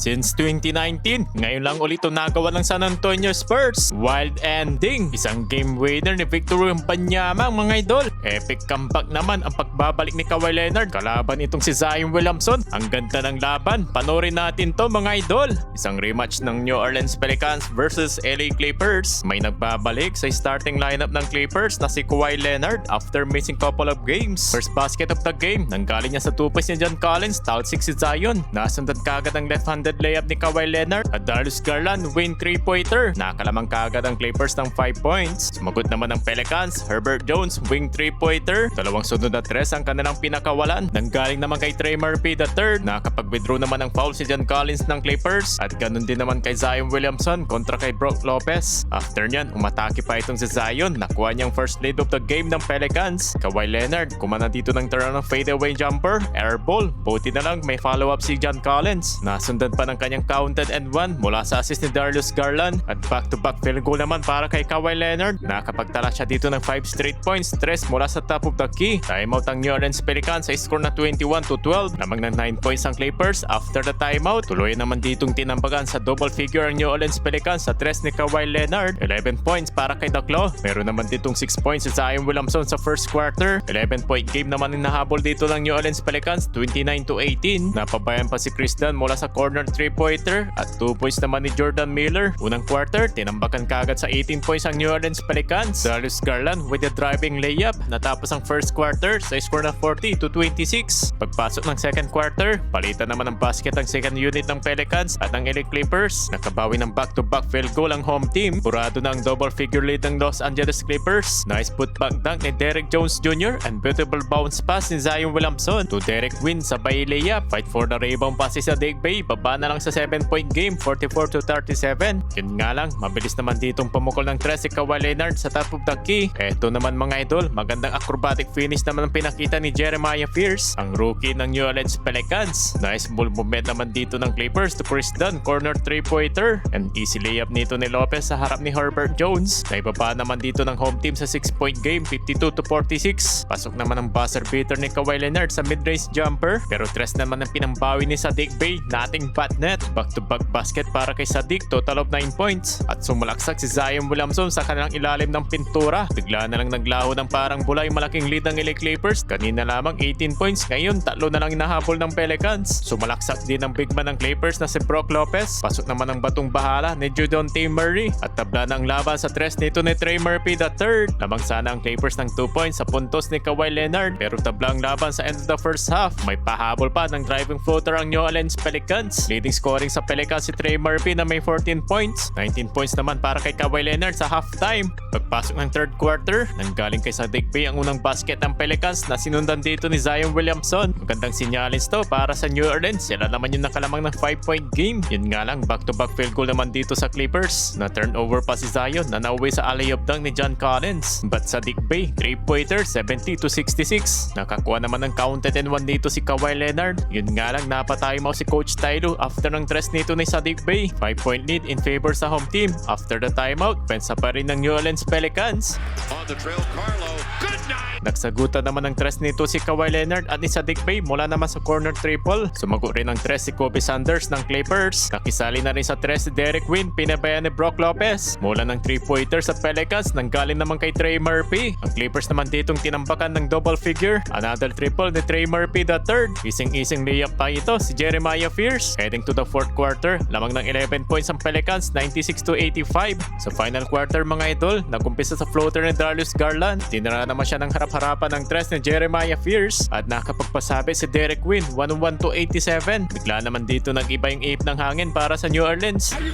Since 2019, ngayon lang ulit ito nagawa ng San Antonio Spurs. Wild ending, isang game winner ni Victor Wembanyama mga idol. Epic comeback naman ang pagbabalik ni Kawhi Leonard kalaban itong si Zion Williamson. Ang ganda ng laban, panoorin natin to mga idol. Isang rematch ng New Orleans Pelicans versus LA Clippers. May nagbabalik sa starting lineup ng Clippers na si Kawhi Leonard after missing couple of games. First basket of the game, nanggaling niya sa 2 points ni John Collins, foul 6 si Zion. Nasundan kagad ang left-handed layup ni Kawhi Leonard at Darius Garland win 3-pointer. Nakalamang kagad ang Clippers ng 5 points. Sumagot naman ang Pelicans, Herbert Jones wing 3-pointer. Dalawang sunod na 3 ang kanilang pinakawalan. Nanggaling naman kay Trey Murphy III. Nakapag-withdraw naman ang foul si John Collins ng Clippers at ganun din naman kay Zion Williamson kontra kay Brook Lopez. After nyan, umatake pa itong si Zion. Nakuha niyang first lead of the game ng Pelicans. Kawhi Leonard, kumana dito ng turn ng fadeaway jumper. Air ball. Buti na lang may follow-up si John Collins. Nasundan pa ng kanyang counted and one mula sa assist ni Darius Garland. At back-to-back field goal naman para kay Kawhi Leonard. Nakapagtala siya dito ng 5 straight points. 3 mula sa top of the key. Timeout ang New Orleans Pelicans sa score na 21-12. Lamang ng 9 points ang Clippers after the timeout. Tuloy naman ditong tinambagan sa double figure ang New Orleans Pelicans sa 3 ni Kawhi Leonard. 11 points para kay Daklo. Meron naman ditong 6 points si Zion Williamson sa first quarter. 11-point game naman yung nahabol dito ng New Orleans Pelicans, 29-18. Napabayan pa si Chris Dunn mula sa corner 3-pointer at 2 points naman ni Jordan Miller. Unang quarter, tinambakan kagad sa 18 points ang New Orleans Pelicans. Darius Garland with a driving layup. Natapos ang first quarter sa score na 40-26. Pagpasok ng second quarter, palitan naman ng basket ang second unit ng Pelicans at ang LA Clippers. Nakabawi ng back-to-back field goal ang home team. Burado na ang double figure lead ng Los Angeles Clippers. Nice putback dunk ni Derek Jones Jr. and beautiful bounce pass ni Zion Williamson to Derek Quinn sa bay layup. Fight for the rebound passes sa Digby. Baba na lang sa 7-point game, 44-37. Yun nga lang, mabilis naman ditong pumukol ng 3 si Kawhi Leonard sa top of the key. Eto naman mga idol, magandang acrobatic finish naman ang pinakita ni Jeremiah Fears, ang rookie ng New Orleans Pelicans. Nice ball movement naman dito ng Clippers to Chris Dunn, corner 3-pointer. And easy layup nito ni Lopez sa harap ni Herbert Jones. Naibaba naman dito ng home team sa 6-point game, 52-46. Pasok naman ang buzzer beater ni Kawhi Leonard sa mid-range jumper. Pero 3 naman ang pinambawi ni Saddiq Bey, nating bad net. Back-to-back basket para kay Saddiq, total of 9 points. At sumalaksak si Zion Williamson sa kanilang ilalim ng pintura. Bigla na lang naglaho ng parang bulay malaking lead ng LA Clippers. Kanina lamang 18 points, ngayon 3 na lang inahabol ng Pelicans. Sumalaksak din ang big man ng Clippers na si Brook Lopez. Pasok naman ang batong bahala ni Dejounte Murray. At tabla ng laban sa 3 nito ni Trey Murphy III. Lamang sana ang Clippers ng 2 points sa puntos ni Kawhi Leonard. Pero tabla ang laban sa end of the first half. May pahabol pa ng driving floater ang New Orleans Pelicans. Leading scoring sa Pelicans si Trey Murphy na may 14 points. 19 points naman para kay Kawhi Leonard sa halftime. Pagpasok ng third quarter, nanggaling kay Saddiq Bey ang unang basket ng Pelicans na sinundan dito ni Zion Williamson. Magandang sinyalins to para sa New Orleans. Sila naman yung nakalamang ng 5-point game. Yun nga lang, back-to-back field goal naman dito sa Clippers. Na turnover pa si Zion na nauwi sa alley-oop dunk ni John Collins. But Saddiq Bey, 3-pointer, 70-66. Nakakuha naman ng counted and one dito si Kawhi Leonard. Yun nga lang, napatay mo si Coach Tylo after ng 3 nito ni Saddiq Bey. 5-point lead in favor sa home team. After the timeout, pensa pa rin ng New Orleans Pelicans. On the trail, Carlo. Good night! Nagsagutan naman ng 3 nito si Kawhi Leonard at ni Saddiq Bey mula naman sa corner triple. Sumagot rin ng 3 si Kobe Sanders ng Clippers. Nakisali na rin sa 3 si Derek Quinn, pinabayan ni Brook Lopez. Mula ng 3-pointer sa Pelicans, nanggaling naman kay Trey Murphy. Ang Clippers naman ditong tinambakan ng double figure. Another triple ni Trey Murphy III. Ising-ising layup pa ito si Jeremiah Fears. Heading to the fourth quarter, lamang ng 11 points ang Pelicans, 96-85. Sa final quarter mga idol, nagumpisa sa floater ni Darius Garland. Tinira naman siya ng harap-harapan ng 3 ni Jeremiah Fears at nakapagpasabi si Derek Quinn, 101-87. Bigla naman dito nag-iba yung ape ng hangin para sa New Orleans. And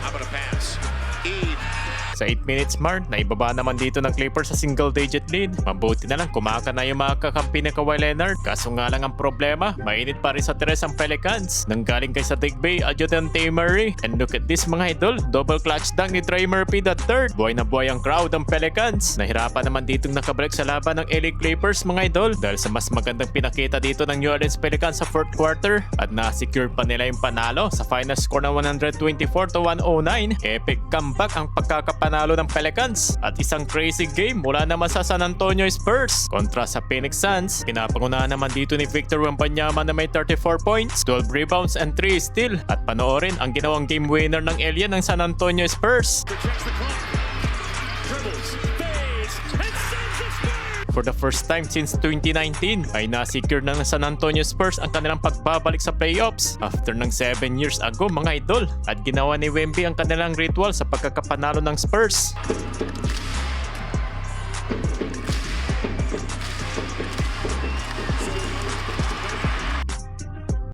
I'm gonna pass. Eve. Sa 8 minutes mark, naibaba naman dito ng Clippers sa single-digit lead. Mabuti na lang kumaka na yung mga kakampi ni Kawhi Leonard. Kaso nga lang ang problema, mainit pa rin sa 3 ang Pelicans. Nanggaling kay Saddiq Bey, Dejounte Murray. And look at this mga idol, double clutch dunk ni Trey Murphy III. Buhay na buhay ang crowd ng Pelicans. Nahirapan naman ditong nakabalik sa laban ng LA Clippers mga idol dahil sa mas magandang pinakita dito ng New Orleans Pelicans sa fourth quarter at na-secure pa nila yung panalo sa final score na 124-109. Epic comeback ang pagkakapal pagkapanalo ng Pelicans. At isang crazy game mula naman sa San Antonio Spurs kontra sa Phoenix Suns. Pinapangunahan naman dito ni Victor Wembanyama na may 34 points, 12 rebounds and 3 steal. At panoorin ang ginawang game winner ng alien ng San Antonio Spurs. Checks the clock. Dribbles, fades, and sends the Spurs. For the first time since 2019 ay nasecure na ng San Antonio Spurs ang kanilang pagbabalik sa playoffs after ng 7 years ago mga idol. At ginawa ni Wemby ang kanilang ritual sa pagkakapanalo ng Spurs.